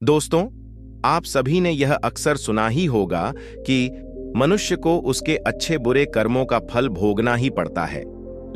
दोस्तों, आप सभी ने यह अक्सर सुना ही होगा कि मनुष्य को उसके अच्छे बुरे कर्मों का फल भोगना ही पड़ता है।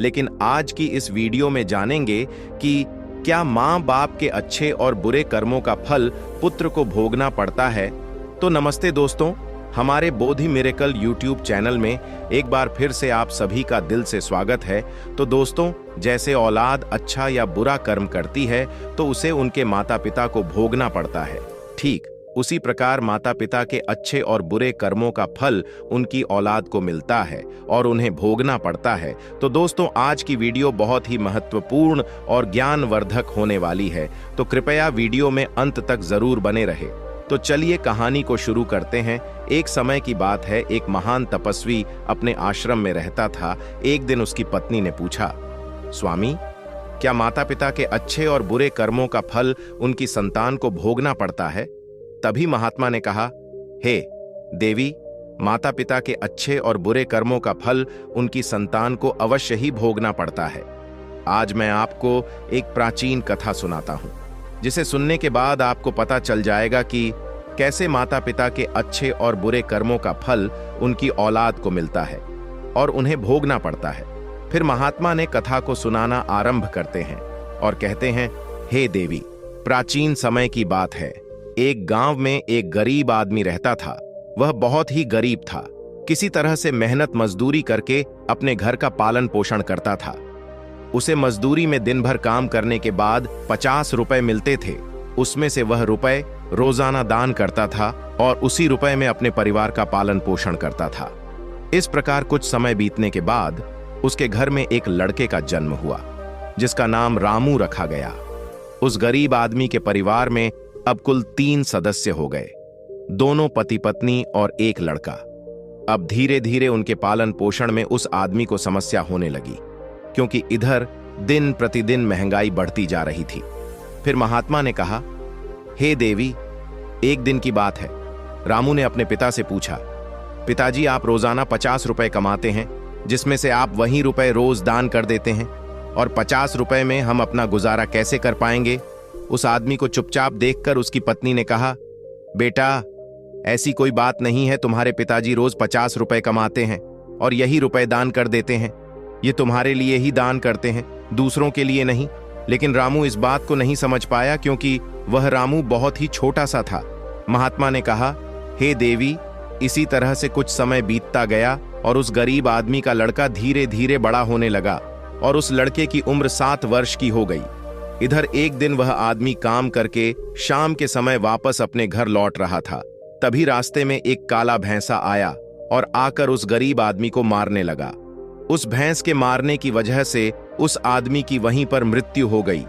लेकिन आज की इस वीडियो में जानेंगे कि क्या माँ बाप के अच्छे और बुरे कर्मों का फल पुत्र को भोगना पड़ता है। तो नमस्ते दोस्तों, हमारे बोधि मिरेकल यूट्यूब चैनल में एक बार फिर से आप सभी का दिल से स्वागत है। तो दोस्तों, जैसे औलाद अच्छा या बुरा कर्म करती है तो उसे उनके माता पिता को भोगना पड़ता है, ठीक उसी प्रकार माता पिता के अच्छे और बुरे कर्मों का फल उनकी औलाद को मिलता है और उन्हें भोगना पड़ता है। तो दोस्तों, आज की वीडियो बहुत ही महत्वपूर्ण और ज्ञानवर्धक होने वाली है, तो कृपया वीडियो में अंत तक जरूर बने रहे। तो चलिए कहानी को शुरू करते हैं। एक समय की बात है, एक महान तपस्वी अपने आश्रम में रहता था। एक दिन उसकी पत्नी ने पूछा, स्वामी, क्या माता पिता के अच्छे और बुरे कर्मों का फल उनकी संतान को भोगना पड़ता है? तभी महात्मा ने कहा, हे देवी, माता पिता के अच्छे और बुरे कर्मों का फल उनकी संतान को अवश्य ही भोगना पड़ता है। आज मैं आपको एक प्राचीन कथा सुनाता हूं, जिसे सुनने के बाद आपको पता चल जाएगा कि कैसे माता पिता के अच्छे और बुरे कर्मों का फल उनकी औलाद को मिलता है और उन्हें भोगना पड़ता है। फिर महात्मा ने कथा को सुनाना आरंभ करते हैं और कहते हैं, हे देवी, प्राचीन समय की बात है। एक गांव में एक गरीब आदमी रहता था। वह बहुत ही गरीब था। किसी तरह से मेहनत मजदूरी करके अपने घर का पालन पोषण करता था। उसे मजदूरी में दिन भर काम करने के बाद 50 रुपए मिलते थे। उसमें से वह रुपए रोजाना दान करता था और उसी रुपए में अपने परिवार का पालन पोषण करता था। इस प्रकार कुछ समय बीतने के बाद उसके घर में एक लड़के का जन्म हुआ, जिसका नाम रामू रखा गया। उस गरीब आदमी के परिवार में अब कुल 3 सदस्य हो गए, दोनों पति पत्नी और एक लड़का। अब धीरे धीरे उनके पालन पोषण में उस आदमी को समस्या होने लगी, क्योंकि इधर दिन प्रतिदिन महंगाई बढ़ती जा रही थी। फिर महात्मा ने कहा, हे देवी, एक दिन की बात है। रामू ने अपने पिता से पूछा, पिताजी, आप रोजाना 50 रुपए कमाते हैं, जिसमें से आप वही रुपए रोज दान कर देते हैं, और 50 रुपए में हम अपना गुजारा कैसे कर पाएंगे? उस आदमी को चुपचाप देखकर उसकी पत्नी ने कहा, बेटा, ऐसी कोई बात नहीं है। तुम्हारे पिताजी रोज 50 रुपए कमाते हैं और यही रुपए दान कर देते हैं। ये तुम्हारे लिए ही दान करते हैं, दूसरों के लिए नहीं। लेकिन रामू इस बात को नहीं समझ पाया, क्योंकि वह रामू बहुत ही छोटा सा था। महात्मा ने कहा, हे देवी, इसी तरह से कुछ समय बीतता गया और उस गरीब आदमी का लड़का धीरे धीरे बड़ा होने लगा और उस लड़के की उम्र 7 वर्ष की हो गई। इधर एक दिन वह आदमी काम करके शाम के समय वापस अपने घर लौट रहा था। तभी रास्ते में एक काला भैंसा आया और आकर उस गरीब आदमी को मारने लगा। उस भैंस के मारने की वजह से उस आदमी की वहीं पर मृत्यु हो गई।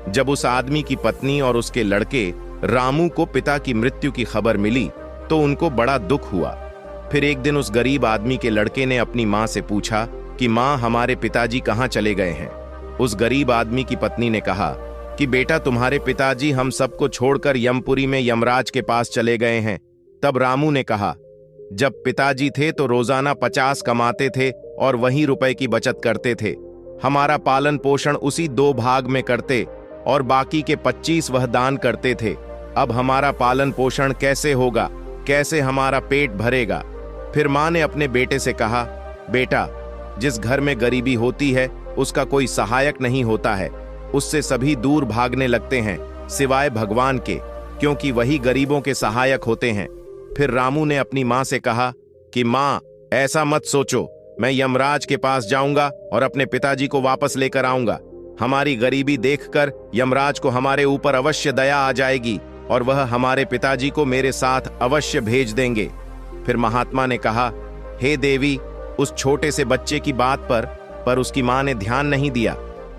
जब उस आदमी की पत्नी और उसके लड़के रामू को पिता की मृत्यु की खबर मिली तो उनको बड़ा दुख हुआ। फिर एक दिन उस गरीब आदमी के लड़के ने अपनी माँ से पूछा कि माँ, हमारे पिताजी कहाँ चले गए हैं? उस गरीब आदमी की पत्नी ने कहा कि बेटा, तुम्हारे पिताजी हम सबको छोड़कर यमपुरी में यमराज के पास चले गए हैं। तब रामू ने कहा, जब पिताजी थे तो रोजाना 50 कमाते थे और वही रुपए की बचत करते थे। हमारा पालन पोषण उसी 2 भाग में करते और बाकी के 25 वह दान करते थे। अब हमारा पालन पोषण कैसे होगा? कैसे हमारा पेट भरेगा? फिर माँ ने अपने बेटे से कहा, बेटा, जिस घर में गरीबी होती है उसका कोई सहायक नहीं होता है। उससे सभी दूर भागने लगते हैं, सिवाय भगवान के, क्योंकि वही गरीबों के सहायक होते हैं। फिर रामू ने अपनी माँ से कहा कि माँ, ऐसा मत सोचो, मैं यमराज के पास जाऊंगा और अपने पिताजी को वापस लेकर आऊंगा। हमारी गरीबी देखकर यमराज को हमारे ऊपर अवश्य दया आ जाएगी और वह हमारे पिताजी को मेरे साथ अवश्य भेज देंगे। फिर महात्मा ने कहा, हे देवी, उस छोटे से बच्चे की बात पर उसकी माँ ने ध्यान नहीं दिया।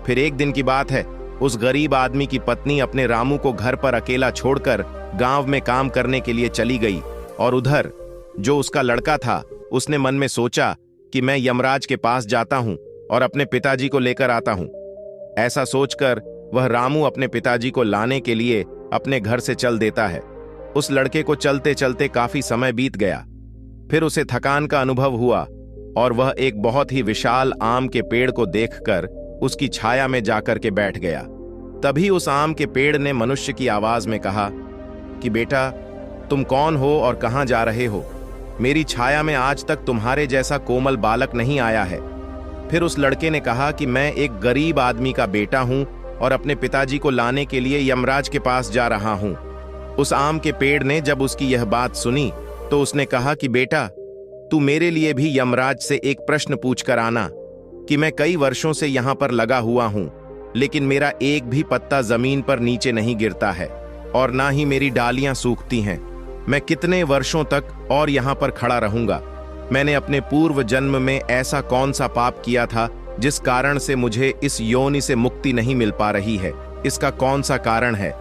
फिर एक दिन की बात है, उस गरीब आदमी की पत्नी अपने रामू को घर पर अकेला छोड़कर गांव में काम करने के लिए चली गई और उधर जो उसका लड़का था, उसने मन में सोचा कि मैं यमराज के पास जाता हूं और अपने पिताजी को लेकर आता हूं। ऐसा सोचकर वह रामू अपने पिताजी को लाने के लिए अपने घर से चल देता है। उस लड़के को चलते चलते काफी समय बीत गया। फिर उसे थकान का अनुभव हुआ और वह एक बहुत ही विशाल आम के पेड़ को देखकर उसकी छाया में जाकर के बैठ गया। तभी उस आम के पेड़ ने मनुष्य की आवाज में कहा, कि बेटा तुम कौन हो और कहां जा रहे हो? मेरी छाया में आज तक तुम्हारे जैसा कोमल बालक नहीं आया है। फिर उस लड़के ने कहा कि मैं एक गरीब आदमी का बेटा हूं और अपने पिताजी को लाने के लिए यमराज के पास जा रहा हूं। उस आम के पेड़ ने जब उसकी यह बात सुनी तो उसने कहा कि बेटा तू मेरे लिए भी यमराज से एक प्रश्न पूछ कर आना कि मैं कई वर्षों से यहां पर लगा हुआ हूं, लेकिन मेरा एक भी पत्ता जमीन पर नीचे नहीं गिरता है और ना ही मेरी डालियां सूखती हैं। मैं कितने वर्षों तक और यहां पर खड़ा रहूंगा? मैंने अपने पूर्व जन्म में ऐसा कौन सा पाप किया था जिस कारण से मुझे इस योनि से मुक्ति नहीं मिल पा रही है? इसका कौन सा कारण है?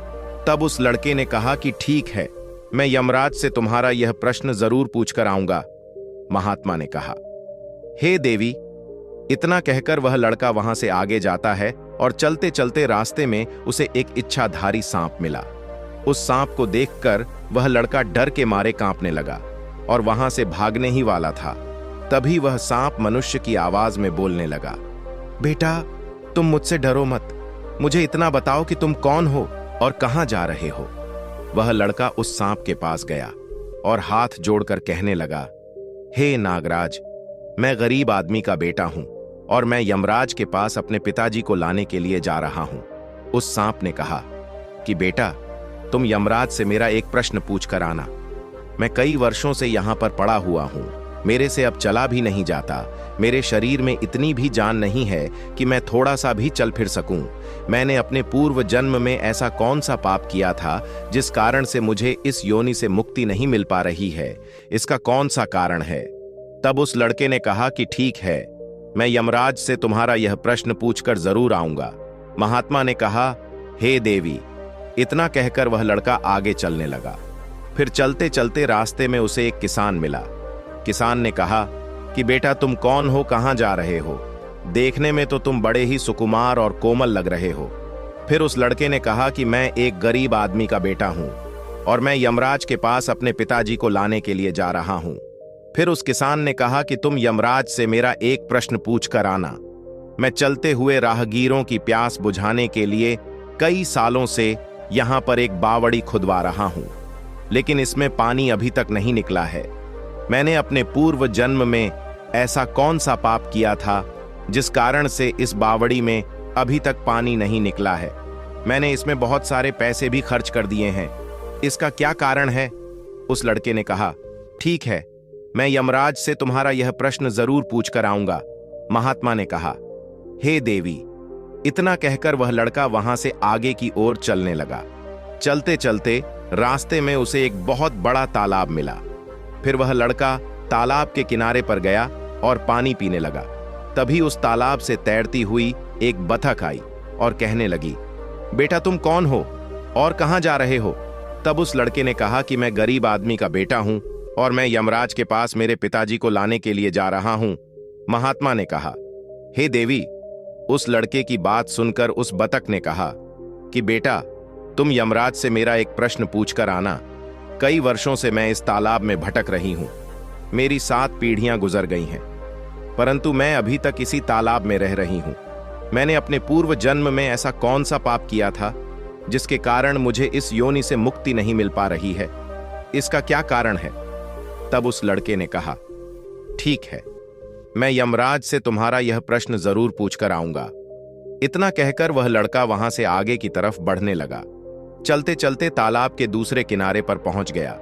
तब उस लड़के ने कहा कि ठीक है, मैं यमराज से तुम्हारा यह प्रश्न जरूर पूछकर आऊंगा। महात्मा ने कहा, हे देवी। इतना कहकर वह लड़का वहां से आगे जाता है और चलते चलते रास्ते में उसे एक इच्छाधारी सांप मिला। उस सांप को देखकर वह लड़का डर के मारे कांपने लगा और वहां से भागने ही वाला था। तभी वह सांप मनुष्य की आवाज में बोलने लगा, बेटा तुम मुझसे डरो मत, मुझे इतना बताओ कि तुम कौन हो और कहां जा रहे हो? वह लड़का उस सांप के पास गया और हाथ जोड़कर कहने लगा, हे नागराज, मैं गरीब आदमी का बेटा हूं और मैं यमराज के पास अपने पिताजी को लाने के लिए जा रहा हूं। उस सांप ने कहा कि बेटा तुम यमराज से मेरा एक प्रश्न पूछ कर आना। मैं कई वर्षों से यहां पर पड़ा हुआ हूं, मेरे से अब चला भी नहीं जाता। मेरे शरीर में इतनी भी जान नहीं है कि मैं थोड़ा सा भी चल फिर सकूं। मैंने अपने पूर्व जन्म में ऐसा कौन सा पाप किया था जिस कारण से मुझे इस योनि से मुक्ति नहीं मिल पा रही है? इसका कौन सा कारण है? तब उस लड़के ने कहा कि ठीक है, मैं यमराज से तुम्हारा यह प्रश्न पूछकर जरूर आऊंगा। महात्मा ने कहा, हे देवी। इतना कहकर वह लड़का आगे चलने लगा। फिर चलते चलते रास्ते में उसे एक किसान मिला। किसान ने कहा कि बेटा तुम कौन हो, कहां जा रहे हो? देखने में तो तुम बड़े ही सुकुमार और कोमल लग रहे हो। फिर उस लड़के ने कहा कि मैं एक गरीब आदमी का बेटा हूं और मैं यमराज के पास अपने पिताजी को लाने के लिए जा रहा हूं। फिर उस किसान ने कहा कि तुम यमराज से मेरा एक प्रश्न पूछ कर आना। मैं चलते हुए राहगीरों की प्यास बुझाने के लिए कई सालों से यहां पर एक बावड़ी खुदवा रहा हूं, लेकिन इसमें पानी अभी तक नहीं निकला है। मैंने अपने पूर्व जन्म में ऐसा कौन सा पाप किया था जिस कारण से इस बावड़ी में अभी तक पानी नहीं निकला है? मैंने इसमें बहुत सारे पैसे भी खर्च कर दिए हैं, इसका क्या कारण है? उस लड़के ने कहा, ठीक है, मैं यमराज से तुम्हारा यह प्रश्न जरूर पूछ कर आऊंगा। महात्मा ने कहा, हे देवी। इतना कहकर वह लड़का वहां से आगे की ओर चलने लगा। चलते चलते रास्ते में उसे एक बहुत बड़ा तालाब मिला। फिर वह लड़का तालाब के किनारे पर गया और पानी पीने लगा। तभी उस तालाब से तैरती हुई एक बतख आई और कहने लगी, बेटा तुम कौन हो और कहां जा रहे हो? तब उस लड़के ने कहा कि मैं गरीब आदमी का बेटा हूं और मैं यमराज के पास मेरे पिताजी को लाने के लिए जा रहा हूं। महात्मा ने कहा, हे देवी। उस लड़के की बात सुनकर उस बतख ने कहा कि बेटा तुम यमराज से मेरा एक प्रश्न पूछकर आना। कई वर्षों से मैं इस तालाब में भटक रही हूं। मेरी 7 पीढ़ियां गुजर गई हैं, परंतु मैं अभी तक इसी तालाब में रह रही हूं। मैंने अपने पूर्व जन्म में ऐसा कौन सा पाप किया था जिसके कारण मुझे इस योनि से मुक्ति नहीं मिल पा रही है? इसका क्या कारण है? तब उस लड़के ने कहा, ठीक है, मैं यमराज से तुम्हारा यह प्रश्न जरूर पूछकर आऊंगा। इतना कहकर वह लड़का वहां से आगे की तरफ बढ़ने लगा। चलते चलते तालाब के दूसरे किनारे पर पहुंच गया।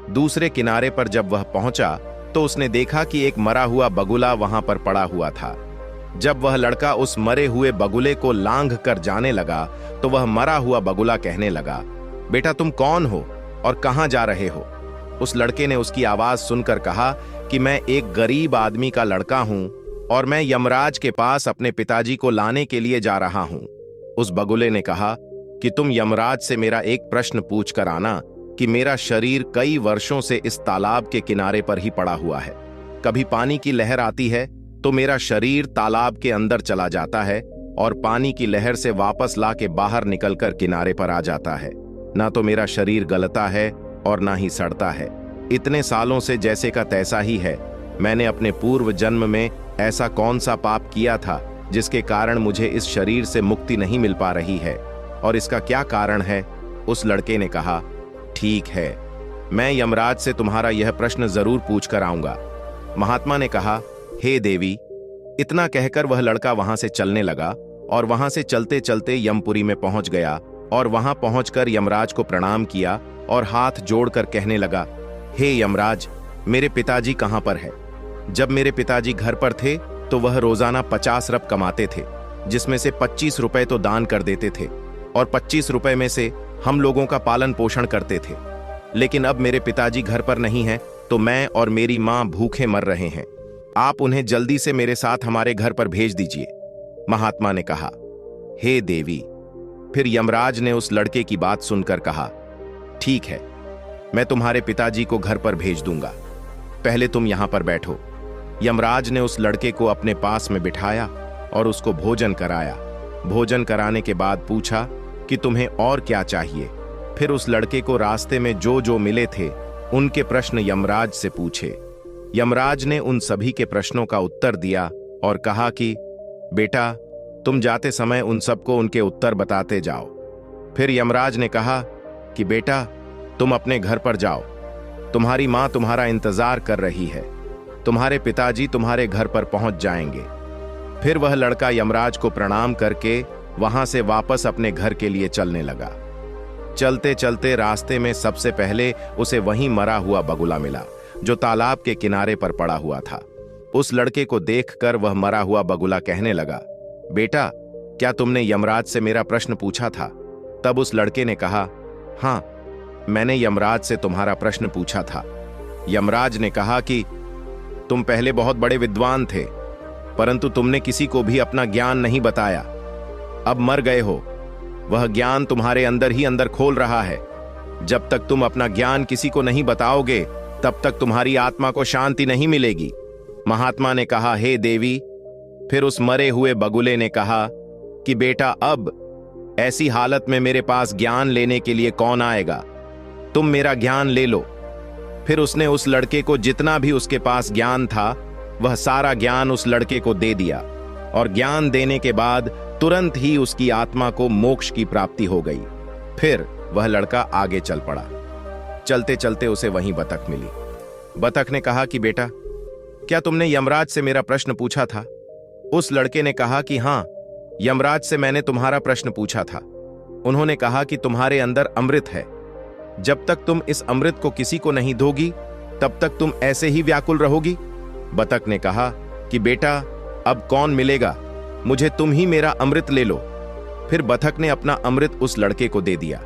दूसरे किनारे पर जब वह पहुंचा तो उसने देखा कि एक मरा हुआ बगुला वहां पर पड़ा हुआ था। जब वह लड़का उस मरे हुए बगुले को लांघ कर जाने लगा तो वह मरा हुआ बगुला कहने लगा, बेटा तुम कौन हो और कहां जा रहे हो? उस लड़के ने उसकी आवाज सुनकर कहा कि मैं एक गरीब आदमी का लड़का हूं और मैं यमराज के पास अपने पिताजी को लाने के लिए जा रहा हूं। उस बगुले ने कहा कि तुम यमराज से मेरा एक प्रश्न पूछ कर आना कि मेरा शरीर कई वर्षों से इस तालाब के किनारे पर ही पड़ा हुआ है। कभी पानी की लहर आती है तो मेरा शरीर तालाब के अंदर चला जाता है और पानी की लहर से वापस ला के बाहर निकलकर किनारे पर आ जाता है। ना तो मेरा शरीर गलता है और ना ही सड़ता है। इतने सालों से जैसे का तैसा ही है। मैंने अपने पूर्व जन्म में ऐसा कौन सा पाप किया था जिसके कारण मुझे इस शरीर से मुक्ति नहीं मिल पा रही है और इसका क्या कारण है? उस लड़के ने कहा, ठीक है, मैं यमराज से तुम्हारा यह प्रश्न जरूर पूछ कर आऊंगा। महात्मा ने कहा, हे देवी। इतना कहकर वह लड़का वहां से चलने लगा और वहां से चलते चलते यमपुरी में पहुंच गया और वहां पहुंचकर यमराज को प्रणाम किया और हाथ जोड़कर कहने लगा, हे यमराज, मेरे पिताजी कहां पर है? जब मेरे पिताजी घर पर थे तो वह रोजाना 50 रप कमाते थे, जिसमें से 25 रुपए तो दान कर देते थे और 25 रुपए में से हम लोगों का पालन पोषण करते थे। लेकिन अब मेरे पिताजी घर पर नहीं हैं, तो मैं और मेरी मां भूखे मर रहे हैं। आप उन्हें जल्दी से मेरे साथ हमारे घर पर भेज दीजिए। महात्मा ने कहा, हे देवी। फिर यमराज ने उस लड़के की बात सुनकर कहा, ठीक है, मैं तुम्हारे पिताजी को घर पर भेज दूंगा, पहले तुम यहां पर बैठो। यमराज ने उस लड़के को अपने पास में बिठाया और उसको भोजन कराया। भोजन कराने के बाद पूछा कि तुम्हें और क्या चाहिए। फिर उस लड़के को रास्ते में जो जो मिले थे उनके प्रश्न यमराज से पूछे। यमराज ने उन सभी के प्रश्नों का उत्तर दिया और कहा कि बेटा, तुम जाते समय उन सबको उनके उत्तर बताते जाओ। फिर यमराज ने कहा कि बेटा, तुम अपने घर पर जाओ, तुम्हारी मां तुम्हारा इंतजार कर रही है, तुम्हारे पिताजी तुम्हारे घर पर पहुंच जाएंगे। फिर वह लड़का यमराज को प्रणाम करके वहां से वापस अपने घर के लिए चलने लगा। चलते चलते रास्ते में सबसे पहले उसे वहीं मरा हुआ बगुला मिला, जो तालाब के किनारे पर पड़ा हुआ था। उस लड़के को देखकर वह मरा हुआ बगुला कहने लगा, बेटा, क्या तुमने यमराज से मेरा प्रश्न पूछा था? तब उस लड़के ने कहा, हाँ, मैंने यमराज से तुम्हारा प्रश्न पूछा था। यमराज ने कहा कि तुम पहले बहुत बड़े विद्वान थे, परंतु तुमने किसी को भी अपना ज्ञान नहीं बताया। अब मर गए हो, वह ज्ञान तुम्हारे अंदर ही अंदर खोल रहा है। जब तक तुम अपना ज्ञान किसी को नहीं बताओगे, तब तक तुम्हारी आत्मा को शांति नहीं मिलेगी। महात्मा ने कहा, हे देवी। फिर उस मरे हुए बगुले ने कहा कि बेटा, अब ऐसी हालत में मेरे पास ज्ञान लेने के लिए कौन आएगा? तुम मेरा ज्ञान ले लो। फिर उसने उस लड़के को जितना भी उसके पास ज्ञान था, वह सारा ज्ञान उस लड़के को दे दिया और ज्ञान देने के बाद तुरंत ही उसकी आत्मा को मोक्ष की प्राप्ति हो गई। फिर वह लड़का आगे चल पड़ा। चलते चलते उसे वहीं बतख मिली। बतख ने कहा कि बेटा, क्या तुमने यमराज से मेरा प्रश्न पूछा था? उस लड़के ने कहा कि हाँ, यमराज से मैंने तुम्हारा प्रश्न पूछा था। उन्होंने कहा कि तुम्हारे अंदर अमृत है, जब तक तुम इस अमृत को किसी को नहीं दोगी, तब तक तुम ऐसे ही व्याकुल रहोगी। बतख ने कहा कि बेटा, अब कौन मिलेगा, मुझे तुम ही मेरा अमृत ले लो। फिर बतख ने अपना अमृत उस लड़के को दे दिया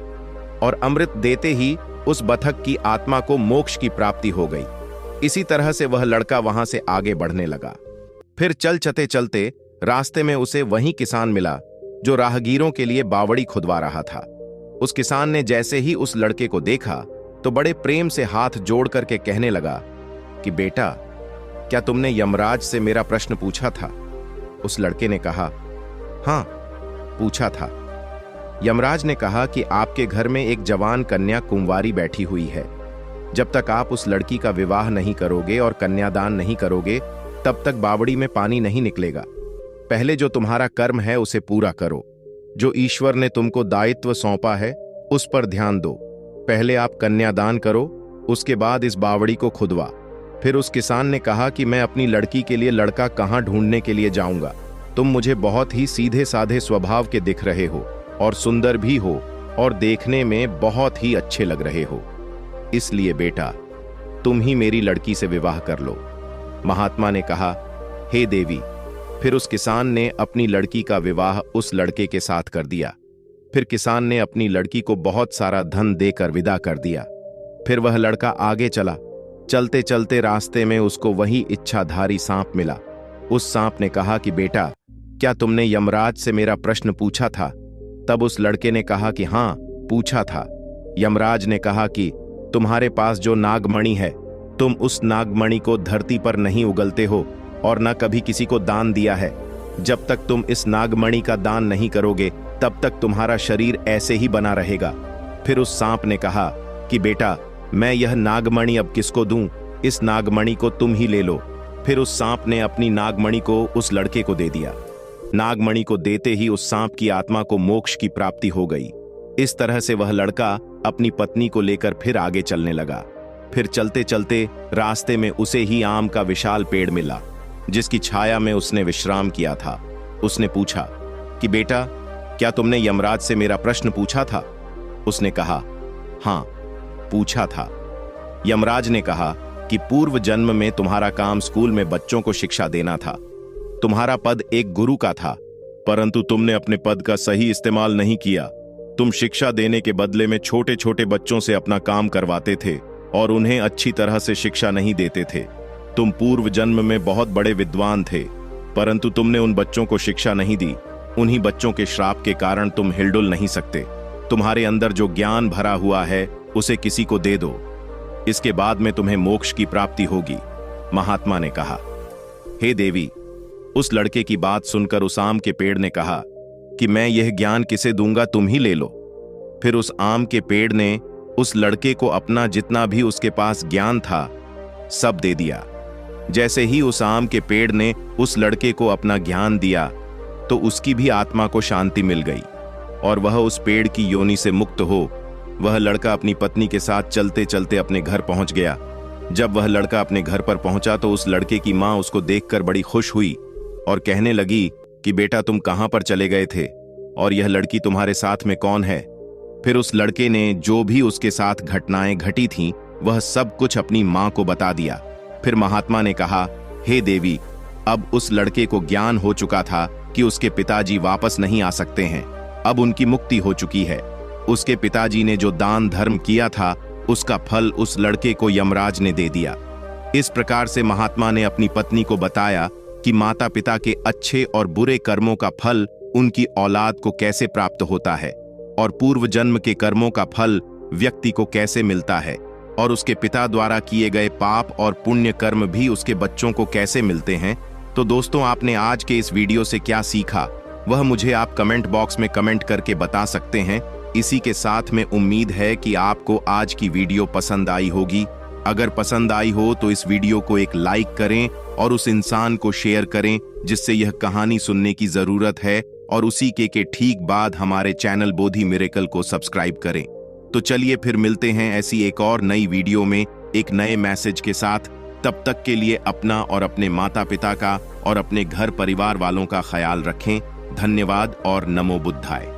और अमृत देते ही उस बतख की आत्मा को मोक्ष की प्राप्ति हो गई। इसी तरह से वह लड़का वहां से आगे बढ़ने लगा। फिर चलते चलते रास्ते में उसे वही किसान मिला जो राहगीरों के लिए बावड़ी खुदवा रहा था। उस किसान ने जैसे ही उस लड़के को देखा तो बड़े प्रेम से हाथ जोड़ करके कहने लगा कि बेटा, क्या तुमने यमराज से मेरा प्रश्न पूछा था? उस लड़के ने कहा, हाँ, पूछा था। यमराज ने कहा कि आपके घर में एक जवान कन्या कुंवारी बैठी हुई है। जब तक आप उस लड़की का विवाह नहीं करोगे और कन्यादान नहीं करोगे, तब तक बावड़ी में पानी नहीं निकलेगा। पहले जो तुम्हारा कर्म है उसे पूरा करो। जो ईश्वर ने तुमको दायित्व सौंपा है उस पर ध्यान दो। पहले आप कन्यादान करो, उसके बाद इस बावड़ी को खुदवा। फिर उस किसान ने कहा कि मैं अपनी लड़की के लिए लड़का कहाँ ढूंढने के लिए जाऊंगा? तुम मुझे बहुत ही सीधे साधे स्वभाव के दिख रहे हो और सुंदर भी हो और देखने में बहुत ही अच्छे लग रहे हो, इसलिए बेटा, तुम ही मेरी लड़की से विवाह कर लो। महात्मा ने कहा, हे देवी। फिर उस किसान ने अपनी लड़की का विवाह उस लड़के के साथ कर दिया। फिर किसान ने अपनी लड़की को बहुत सारा धन देकर विदा कर दिया। फिर वह लड़का आगे चला। चलते चलते रास्ते में उसको वही इच्छाधारी सांप मिला। उस सांप ने कहा कि बेटा, क्या तुमने यमराज से मेरा प्रश्न पूछा था? तब उस लड़के ने कहा कि हाँ, पूछा था। यमराज ने कहा कि तुम्हारे पास जो नागमणि है, तुम उस नागमणि को धरती पर नहीं उगलते हो और न कभी किसी को दान दिया है। जब तक तुम इस नागमणि का दान नहीं करोगे, तब तक तुम्हारा शरीर ऐसे ही बना रहेगा। फिर उस सांप ने कहा कि बेटा, मैं यह नागमणि अब किसको दूं? इस नागमणि को तुम ही ले लो। फिर उस सांप ने अपनी नागमणि को उस लड़के को दे दिया। नागमणि को देते ही उस सांप की आत्मा को मोक्ष की प्राप्ति हो गई। इस तरह से वह लड़का अपनी पत्नी को लेकर फिर आगे चलने लगा। फिर चलते चलते रास्ते में उसे ही आम का विशाल पेड़ मिला, जिसकी छाया में उसने विश्राम किया था। उसने पूछा कि बेटा, क्या तुमने यमराज से मेरा प्रश्न पूछा था? उसने कहा, हाँ, पूछा था। यमराज ने कहा कि पूर्व जन्म में तुम्हारा काम स्कूल में बच्चों को शिक्षा देना था। तुम्हारा पद एक गुरु का था, परंतु तुमने अपने पद का सही इस्तेमाल नहीं किया। तुम शिक्षा देने के बदले में छोटे छोटे बच्चों से अपना काम करवाते थे और उन्हें अच्छी तरह से शिक्षा नहीं देते थे। तुम पूर्व जन्म में बहुत बड़े विद्वान थे, परंतु तुमने उन बच्चों को शिक्षा नहीं दी। उन्हीं बच्चों के श्राप के कारण तुम हिलडुल नहीं सकते। तुम्हारे अंदर जो ज्ञान भरा हुआ है उसे किसी को दे दो, इसके बाद में तुम्हें मोक्ष की प्राप्ति होगी। महात्मा ने कहा, हे देवी। उस लड़के की बात सुनकर उस आम के पेड़ ने कहा कि मैं यह ज्ञान किसे दूंगा, तुम ही ले लो। फिर उस आम के पेड़ ने उस लड़के को अपना जितना भी उसके पास ज्ञान था सब दे दिया। जैसे ही उस आम के पेड़ ने उस लड़के को अपना ज्ञान दिया तो उसकी भी आत्मा को शांति मिल गई और वह उस पेड़ की योनि से मुक्त हो वह लड़का अपनी पत्नी के साथ चलते चलते अपने घर पहुंच गया। जब वह लड़का अपने घर पर पहुंचा तो उस लड़के की मां उसको देखकर बड़ी खुश हुई और कहने लगी कि बेटा, तुम कहां पर चले गए थे और यह लड़की तुम्हारे साथ में कौन है? फिर उस लड़के ने जो भी उसके साथ घटनाएं घटी थीं वह सब कुछ अपनी मां को बता दिया। फिर महात्मा ने कहा, हे देवी, अब उस लड़के को ज्ञान हो चुका था कि उसके पिताजी वापस नहीं आ सकते हैं। अब उनकी मुक्ति हो चुकी है। उसके पिताजी ने जो दान धर्म किया था उसका फल उस लड़के को यमराज ने दे दिया। इस प्रकार से महात्मा ने अपनी पत्नी को बताया कि माता पिता के अच्छे और बुरे कर्मों का फल उनकी औलाद को कैसे प्राप्त होता है और पूर्व जन्म के कर्मों का फल व्यक्ति को कैसे मिलता है और उसके पिता द्वारा किए गए पाप और पुण्य कर्म भी उसके बच्चों को कैसे मिलते हैं। तो दोस्तों, आपने आज के इस वीडियो से क्या सीखा वह मुझे आप कमेंट बॉक्स में कमेंट करके बता सकते हैं। इसी के साथ में उम्मीद है कि आपको आज की वीडियो पसंद आई होगी। अगर पसंद आई हो तो इस वीडियो को एक लाइक करें और उस इंसान को शेयर करें जिससे यह कहानी सुनने की जरूरत है, और उसी के ठीक बाद हमारे चैनल बोधि मिरेकल को सब्सक्राइब करें। तो चलिए फिर मिलते हैं ऐसी एक और नई वीडियो में एक नए मैसेज के साथ। तब तक के लिए अपना और अपने माता पिता का और अपने घर परिवार वालों का ख्याल रखें। धन्यवाद और नमो बुद्धाय।